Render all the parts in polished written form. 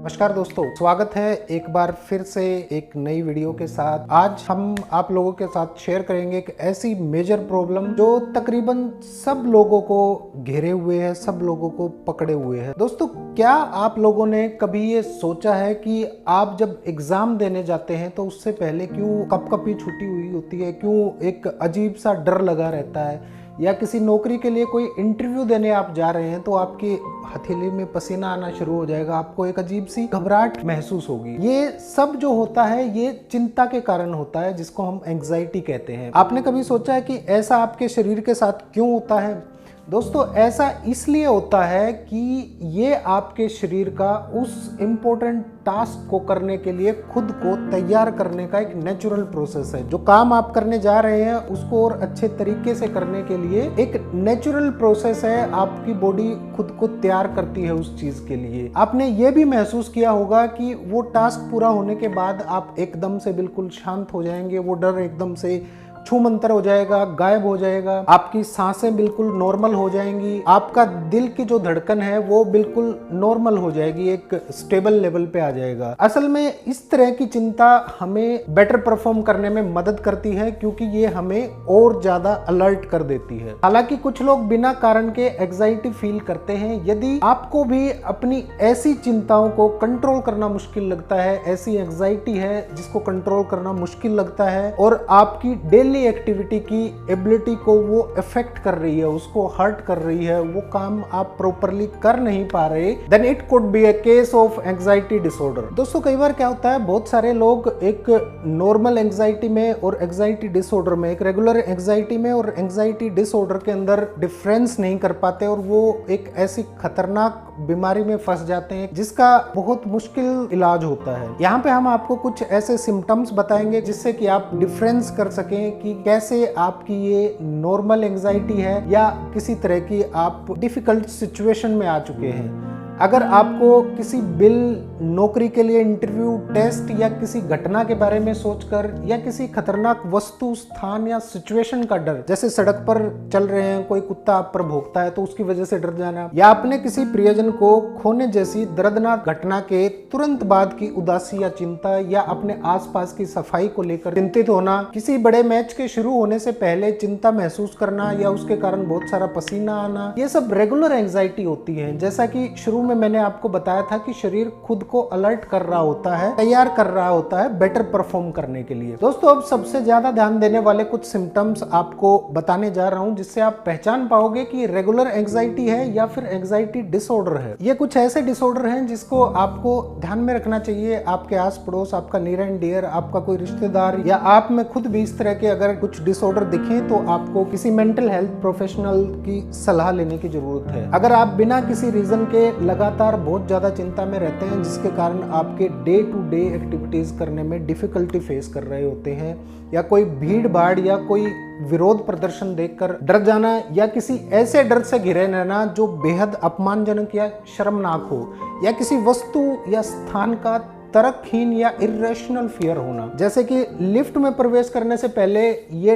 नमस्कार दोस्तों, स्वागत है एक बार फिर से एक नई वीडियो के साथ। आज हम आप लोगों के साथ शेयर करेंगे एक ऐसी मेजर प्रॉब्लम जो तकरीबन सब लोगों को घेरे हुए है, सब लोगों को पकड़े हुए है। दोस्तों, क्या आप लोगों ने कभी ये सोचा है कि आप जब एग्जाम देने जाते हैं तो उससे पहले क्यों कपकपी छुटी हुई होती है, क्यों एक अजीब सा डर लगा रहता है, या किसी नौकरी के लिए कोई इंटरव्यू देने आप जा रहे हैं तो आपकी हथेली में पसीना आना शुरू हो जाएगा, आपको एक अजीब सी घबराहट महसूस होगी। ये सब जो होता है ये चिंता के कारण होता है, जिसको हम एंग्जाइटी कहते हैं। आपने कभी सोचा है कि ऐसा आपके शरीर के साथ क्यों होता है? दोस्तों, ऐसा इसलिए होता है कि ये आपके शरीर का उस इम्पोर्टेंट टास्क को करने के लिए खुद को तैयार करने का एक नेचुरल प्रोसेस है। जो काम आप करने जा रहे हैं उसको और अच्छे तरीके से करने के लिए एक नेचुरल प्रोसेस है। आपकी बॉडी खुद को तैयार करती है उस चीज के लिए। आपने ये भी महसूस किया होगा कि वो टास्क पूरा होने के बाद आप एकदम से बिल्कुल शांत हो जाएंगे, वो डर एकदम से छूमंतर हो जाएगा, गायब हो जाएगा, आपकी सांसें बिल्कुल नॉर्मल हो जाएंगी, आपका दिल की जो धड़कन है वो बिल्कुल नॉर्मल हो जाएगी, एक स्टेबल लेवल पे आ जाएगा। असल में इस तरह की चिंता हमें बेटर परफॉर्म करने में मदद करती है, क्योंकि ये हमें और ज्यादा अलर्ट कर देती है। हालांकि कुछ लोग बिना कारण के एंग्जाइटी फील करते हैं। यदि आपको भी अपनी ऐसी चिंताओं को कंट्रोल करना मुश्किल लगता है, ऐसी एंग्जाइटी है जिसको कंट्रोल करना मुश्किल लगता है और आपकी डेली एक्टिविटी की एबिलिटी को वो इफेक्ट कर रही है, उसको हर्ट कर रही है, वो काम आप प्रॉपरली कर नहीं पा रहे, then it could be a case of anxiety disorder. दोस्तों, कई बार क्या होता है, बहुत सारे लोग एक नॉर्मल एंग्जाइटी में और एंग्जाइटी डिसऑर्डर में, एक रेगुलर एंग्जाइटी में और एंग्जाइटी डिसऑर्डर के अंदर डिफरेंस नहीं कर पाते और वो एक ऐसी खतरनाक बीमारी में फंस जाते हैं जिसका बहुत मुश्किल इलाज होता है। यहाँ पे हम आपको कुछ ऐसे सिम्टम्स बताएंगे जिससे कि आप डिफरेंस कर सकें कि कैसे आपकी ये नॉर्मल एंग्जाइटी है या किसी तरह की आप डिफिकल्ट सिचुएशन में आ चुके हैं। अगर आपको किसी बिल, नौकरी के लिए इंटरव्यू, टेस्ट या किसी घटना के बारे में सोचकर या किसी खतरनाक वस्तु, स्थान या सिचुएशन का डर, जैसे सड़क पर चल रहे हैं, कोई कुत्ता आप पर भौंकता है तो उसकी वजह से डर जाना, या अपने किसी प्रियजन को खोने जैसी दर्दनाक घटना के तुरंत बाद की उदासी या चिंता, या अपने आसपास की सफाई को लेकर चिंतित होना, किसी बड़े मैच के शुरू होने से पहले चिंता महसूस करना या उसके कारण बहुत सारा पसीना आना, ये सब रेगुलर एंग्जाइटी होती है। जैसा कि शुरू में मैंने आपको बताया था कि शरीर खुद को अलर्ट कर रहा होता है, तैयार कर रहा होता है बेटर परफॉर्म करने के लिए। दोस्तों, अब सबसे ज्यादा ध्यान देने वाले कुछ सिम्टम्स आपको बताने जा रहा हूं जिससे आप पहचान पाओगे कि रेगुलर एंग्जाइटी है या फिर एंग्जाइटी डिसऑर्डर है। ये कुछ ऐसे डिसऑर्डर हैं जिसको आपको ध्यान में रखना चाहिए। आपके आस पड़ोस, आपका नियर एंड डियर, आपका कोई रिश्तेदार या आप में खुद भी इस तरह के अगर कुछ डिसऑर्डर दिखें तो आपको किसी मेंटल हेल्थ प्रोफेशनल की सलाह लेने की जरूरत है। अगर आप बिना किसी रीजन के लगातार बहुत ज्यादा चिंता में रहते हैं जिसके कारण आपके डे टू डे एक्टिविटीज करने में डिफिकल्टी फेस कर रहे होते हैं, या कोई भीड़ भाड़ या कोई विरोध प्रदर्शन देखकर डर जाना, या किसी ऐसे डर से घिरे रहना जो बेहद अपमानजनक या शर्मनाक हो, या किसी वस्तु या स्थान का तर्कहीन या इरेशनल फियर होना, जैसे कि लिफ्ट में प्रवेश करने से पहले ये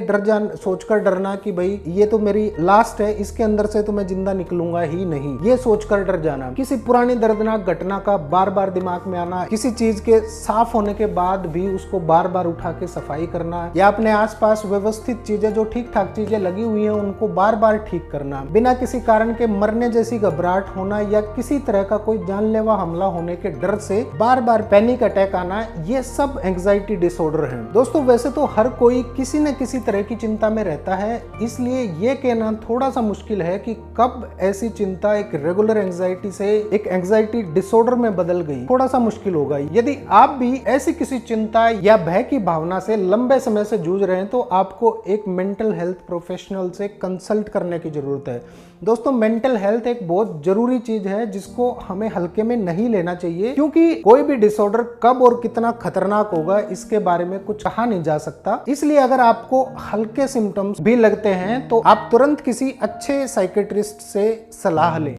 सोचकर डरना कि भाई ये तो मेरी लास्ट है, इसके अंदर से तो मैं जिंदा निकलूंगा ही नहीं, ये सोचकर डर जाना, किसी पुरानी दर्दनाक घटना का बार बार दिमाग में आना, किसी चीज के साफ होने के बाद भी उसको बार बार उठा के सफाई करना, या अपने आसपास व्यवस्थित चीजें, जो ठीक ठाक चीजें लगी हुई हैं उनको बार बार ठीक करना, बिना किसी कारण के मरने जैसी घबराहट होना, या किसी तरह का कोई जानलेवा हमला होने के डर से बार बार पैनिक अटैक आना, ये सब एंग्जाइटी डिसऑर्डर हैं। दोस्तों, वैसे तो हर कोई किसी न किसी तरह की चिंता में रहता है, इसलिए ये कहना थोड़ा सा मुश्किल है कि कब ऐसी चिंता एक रेगुलर एंग्जाइटी से एक एंग्जाइटी डिसऑर्डर में बदल गई, थोड़ा सा मुश्किल होगा। यदि आप भी ऐसी किसी चिंता या भय की भावना से लंबे समय से जूझ रहे हैं तो आपको एक मेंटल हेल्थ प्रोफेशनल से कंसल्ट करने की जरूरत है। दोस्तों, मेंटल हेल्थ एक बहुत जरूरी चीज है जिसको हमें हल्के में नहीं लेना चाहिए, क्योंकि कोई भी डिसऑर्डर कब और कितना खतरनाक होगा इसके बारे में कुछ कहा नहीं जा सकता। इसलिए अगर आपको हल्के सिम्टम्स भी लगते हैं तो आप तुरंत किसी अच्छे साइकेट्रिस्ट से सलाह लें।